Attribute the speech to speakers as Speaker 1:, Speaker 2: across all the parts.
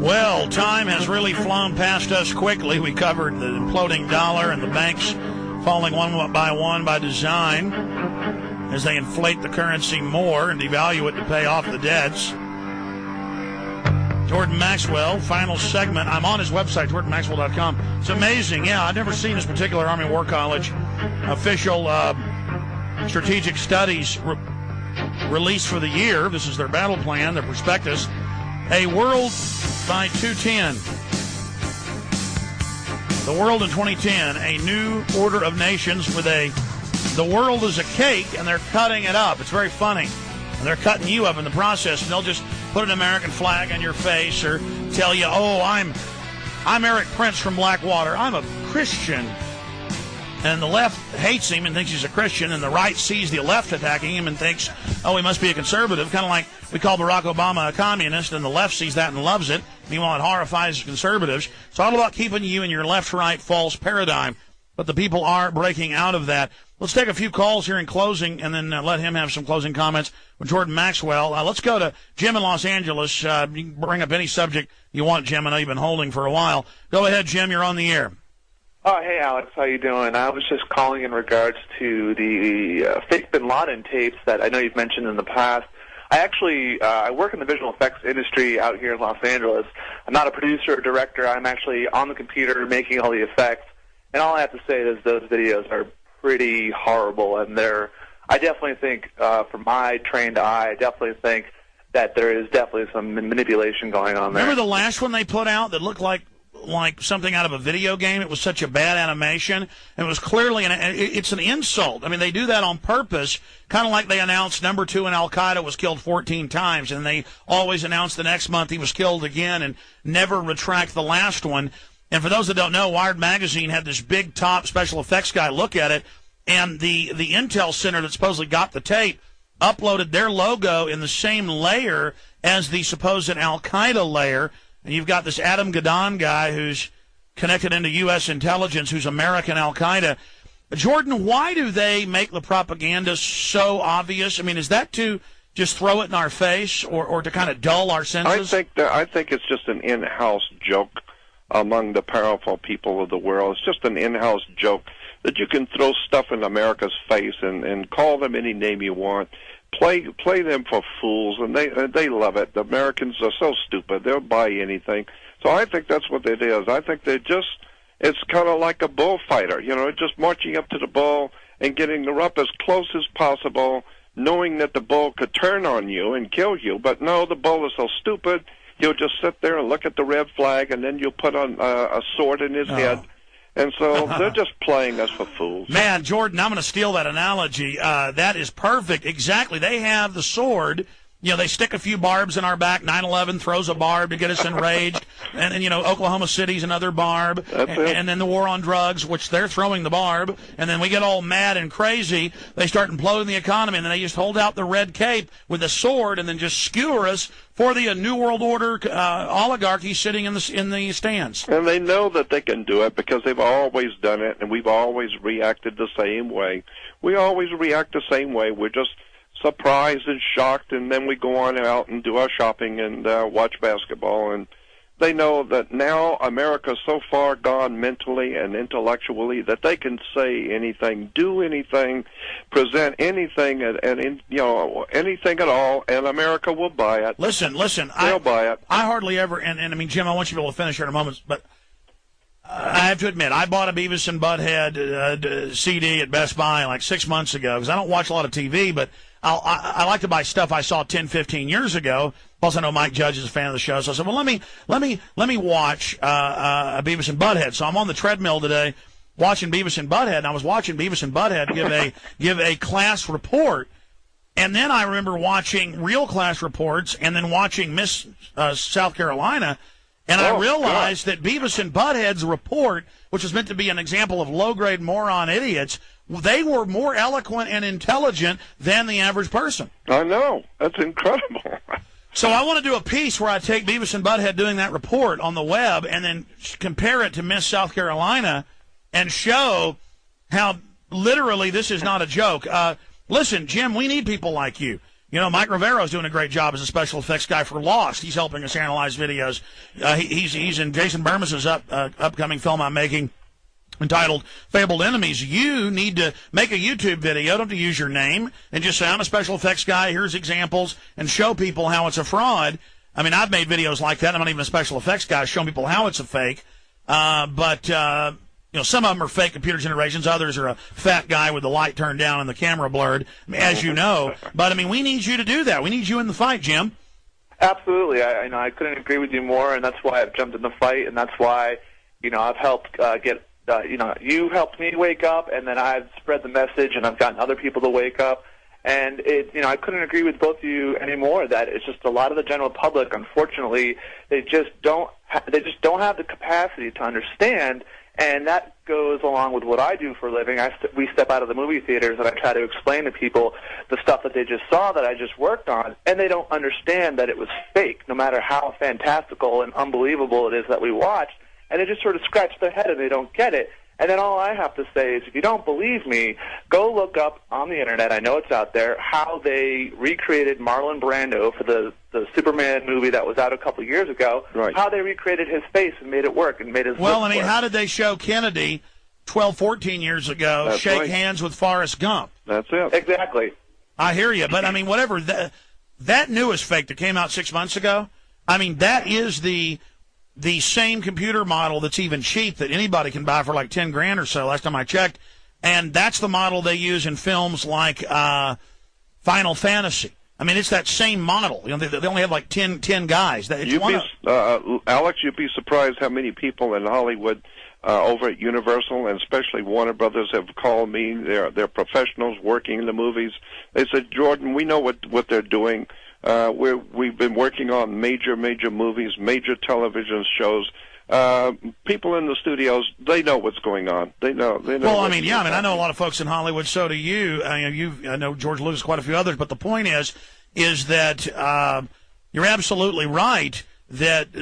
Speaker 1: Well, time has really flown past us quickly. We covered the imploding dollar and the banks falling one by one by design as they inflate the currency more and devalue it to pay off the debts. Jordan Maxwell, final segment. I'm on his website, jordanmaxwell.com. It's amazing. Yeah, I've never seen this particular Army War College official strategic studies release for the year. This is their battle plan, their prospectus. A world by 2010. The world in 2010, a new order of nations with the world is a cake, and they're cutting it up. It's very funny. And they're cutting you up in the process, and they'll just put an American flag on your face or tell you, oh, I'm Eric Prince from Blackwater. I'm a Christian. And the left hates him and thinks he's a Christian, and the right sees the left attacking him and thinks, oh, he must be a conservative, kind of like we call Barack Obama a communist, and the left sees that and loves it. Meanwhile, it horrifies conservatives. It's all about keeping you in your left-right false paradigm, but the people are breaking out of that. Let's take a few calls here in closing and then let him have some closing comments with Jordan Maxwell. Let's go to Jim in Los Angeles. You can bring up any subject you want, Jim. I know you've been holding for a while. Go ahead, Jim. You're on the air.
Speaker 2: Oh, hey, Alex. How you doing? I was just calling in regards to the fake Bin Laden tapes that I know you've mentioned in the past. I work in the visual effects industry out here in Los Angeles. I'm not a producer or director. I'm actually on the computer making all the effects. And all I have to say is those videos are pretty horrible. And I definitely think, from my trained eye, I definitely think that there is definitely some manipulation going on there.
Speaker 1: Remember the last one they put out that looked like something out of a video game? It was such a bad animation, and it was clearly it's an insult. I mean, they do that on purpose, kind of like they announced number 2 in Al-Qaeda was killed 14 times, and they always announce the next month he was killed again and never retract the last one. And for those that don't know, Wired Magazine had this big top special effects guy look at it, and the Intel Center that supposedly got the tape uploaded their logo in the same layer as the supposed Al-Qaeda layer. And you've got this Adam Gadon guy who's connected into U.S. intelligence, who's American Al-Qaeda. Jordan, why do they make the propaganda so obvious? I mean, is that to just throw it in our face or to kind of dull our senses?
Speaker 3: I think it's just an in-house joke among the powerful people of the world. It's just an in-house joke that you can throw stuff in America's face and call them any name you want. Play them for fools, and they love it. The Americans are so stupid; they'll buy anything. So I think that's what it is. I think it's kind of like a bullfighter, just marching up to the bull and getting the rope as close as possible, knowing that the bull could turn on you and kill you. But no, the bull is so stupid, he'll just sit there and look at the red flag, and then you'll put on a sword in his head. And so they're just playing us for fools.
Speaker 1: Man, Jordan, I'm going to steal that analogy. That is perfect. Exactly. They have the sword. They stick a few barbs in our back. 9/11 throws a barb to get us enraged. And Oklahoma City's another barb. And then the war on drugs, which they're throwing the barb. And then we get all mad and crazy. They start imploding the economy. And then they just hold out the red cape with a sword and then just skewer us for the New World Order oligarchy sitting in the stands.
Speaker 3: And they know that they can do it because they've always done it, and we've always reacted the same way. We always react the same way. We're just surprised and shocked, and then we go on out and do our shopping and watch basketball. And they know that now America's so far gone mentally and intellectually that they can say anything, do anything, present anything, and anything at all, and America will buy it.
Speaker 1: Listen,
Speaker 3: they'll buy it.
Speaker 1: I hardly ever, and I mean, Jim, I want you to be able to finish here in a moment, but I have to admit, I bought a Beavis and Butthead CD at Best Buy like 6 months ago because I don't watch a lot of TV, but I like to buy stuff I saw 10, 15 years ago. Plus, I know Mike Judge is a fan of the show, so I said, well, let me watch a Beavis and Butthead. So I'm on the treadmill today watching Beavis and Butthead, and I was watching Beavis and Butthead give a class report, and then I remember watching real class reports, and then watching Miss South Carolina. And I realized that Beavis and Butthead's report, which was meant to be an example of low-grade moron idiots, they were more eloquent and intelligent than the average person.
Speaker 3: I know. That's incredible.
Speaker 1: So I want to do a piece where I take Beavis and Butthead doing that report on the web and then compare it to Miss South Carolina and show how literally this is not a joke. Listen, Jim, we need people like you. You know, Mike Rivero's doing a great job as a special effects guy for Lost. He's helping us analyze videos. He's in Jason Bermas's upcoming film I'm making, entitled Fabled Enemies. You need to make a YouTube video. You don't have to use your name and just say, I'm a special effects guy, here's examples, and show people how it's a fraud. I mean, I've made videos like that. I'm not even a special effects guy, showing people how it's a fake. But you know, some of them are fake computer generations. Others are a fat guy with the light turned down and the camera blurred, as you know. But, I mean, we need you to do that. We need you in the fight, Jim.
Speaker 2: Absolutely. I couldn't agree with you more, and that's why I've jumped in the fight, and that's why, you know, I've helped you helped me wake up, and then I've spread the message, and I've gotten other people to wake up. And I couldn't agree with both of you anymore. That it's just a lot of the general public, unfortunately, they just don't have the capacity to understand. And that goes along with what I do for a living. We step out of the movie theaters, and I try to explain to people the stuff that they just saw that I just worked on, and they don't understand that it was fake, no matter how fantastical and unbelievable it is that we watched. And they just sort of scratch their head and they don't get it. And then all I have to say is, if you don't believe me, go look up on the Internet, I know it's out there, how they recreated Marlon Brando for the Superman movie that was out a couple years ago,
Speaker 3: right.
Speaker 2: How they recreated his face and made it work and made his
Speaker 1: Well, I mean,
Speaker 2: work.
Speaker 1: how did they show Kennedy 12, 14 years ago
Speaker 3: That's
Speaker 1: shake
Speaker 3: right.
Speaker 1: hands with Forrest Gump?
Speaker 3: That's it.
Speaker 2: Exactly.
Speaker 1: I hear you, but, I mean, whatever. That newest fake that came out 6 months ago, I mean, that is the same computer model that's even cheap that anybody can buy for like $10,000 or so, last time I checked. And that's the model they use in films like Final Fantasy. I mean, it's that same model. You know, they only have like 10 guys.
Speaker 3: Alex, you'd be surprised how many people in Hollywood over at Universal and especially Warner Brothers have called me. They're professionals working in the movies. They said, Jordan, we know what they're doing. We've been working on major movies, major television shows. People in the studios, they know what's going on. They know.
Speaker 1: Well, I mean, yeah. I mean, I know a lot of folks in Hollywood. So do you. I know George Lucas, quite a few others. But the point is that you're absolutely right that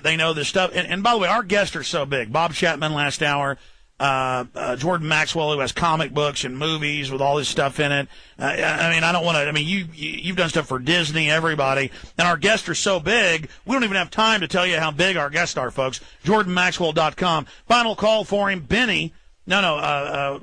Speaker 1: they know this stuff. And by the way, our guests are so big. Bob Chapman last hour. Jordan Maxwell, who has comic books and movies with all this stuff in it. I mean, I don't want to. I mean, you've done stuff for Disney, everybody, and our guests are so big, we don't even have time to tell you how big our guests are, folks. JordanMaxwell.com. Final call for him, Benny. Well,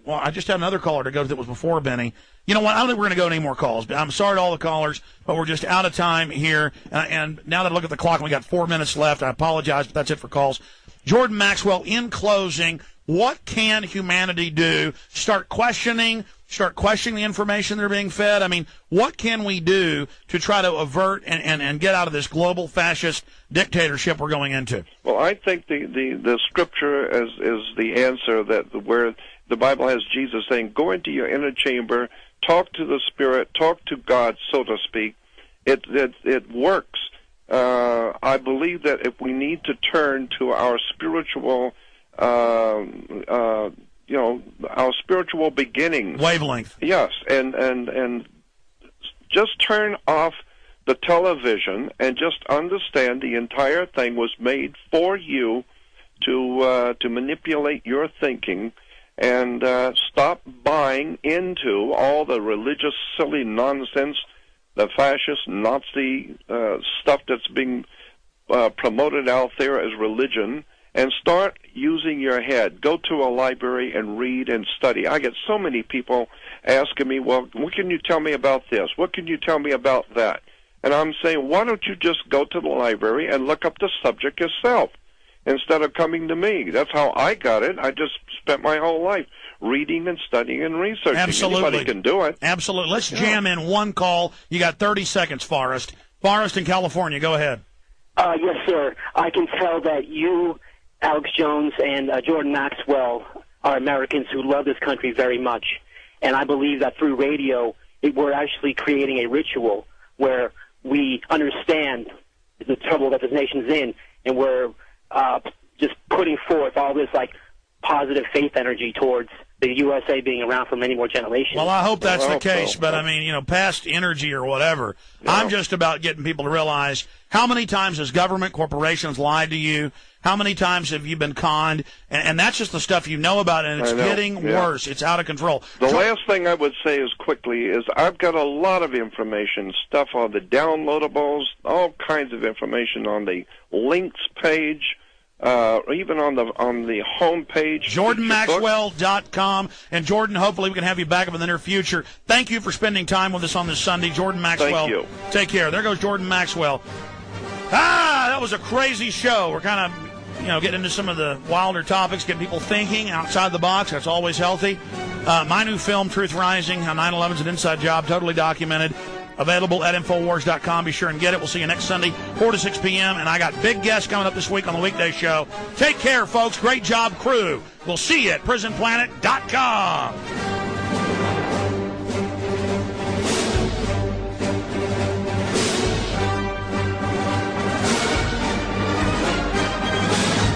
Speaker 1: I just had another caller to go that was before Benny. You know what? I don't think we're going to go any more calls. I'm sorry to all the callers, but we're just out of time here. And now that I look at the clock, we got 4 minutes left. I apologize, but that's it for calls. Jordan Maxwell, in closing, what can humanity do? Start questioning the information they're being fed? I mean, what can we do to try to avert and get out of this global fascist dictatorship we're going into?
Speaker 3: Well, I think the scripture is the answer, that where the Bible has Jesus saying, go into your inner chamber, talk to the Spirit, talk to God, so to speak. It works. I believe that if we need to turn to our spiritual, our spiritual beginnings,
Speaker 1: wavelength.
Speaker 3: Yes, and just turn off the television and just understand the entire thing was made for you to manipulate your thinking, and stop buying into all the religious silly nonsense, the fascist Nazi stuff that's being promoted out there as religion, and start using your head. Go to a library and read and study. I get so many people asking me, well, what can you tell me about this? What can you tell me about that? And I'm saying, why don't you just go to the library and look up the subject yourself instead of coming to me? That's how I got it. I just spent my whole life reading and studying and researching.
Speaker 1: Absolutely.
Speaker 3: Anybody can do it.
Speaker 1: Absolutely. Let's jam in one call. You got 30 seconds, Forrest. Forrest in California. Go ahead.
Speaker 4: Yes, sir. I can tell that you, Alex Jones, and Jordan Maxwell are Americans who love this country very much. And I believe that through radio, we're actually creating a ritual where we understand the trouble that this nation's in, and we're just putting forth all this, like, positive faith energy towards the USA being around for many more generations.
Speaker 1: Well, I hope that's the case,
Speaker 3: so.
Speaker 1: but I mean, past energy or whatever.
Speaker 3: Yeah.
Speaker 1: I'm just about getting people to realize how many times has government corporations lied to you? How many times have you been conned? And that's just the stuff you know about, and it's getting worse. It's out of control.
Speaker 3: The last thing I would say is quickly is I've got a lot of information, stuff on the downloadables, all kinds of information on the links page. Even on the home page.
Speaker 1: JordanMaxwell.com. And Jordan, hopefully we can have you back up in the near future. Thank you for spending time with us on this Sunday. Jordan Maxwell.
Speaker 3: Thank you.
Speaker 1: Take care. There goes Jordan Maxwell. That was a crazy show. We're kind of, getting into some of the wilder topics, getting people thinking outside the box. That's always healthy. My new film, Truth Rising, how 9/11 is an inside job, totally documented. Available at Infowars.com. Be sure and get it. We'll see you next Sunday, 4 to 6 p.m. And I got big guests coming up this week on the weekday show. Take care, folks. Great job, crew. We'll see you at PrisonPlanet.com.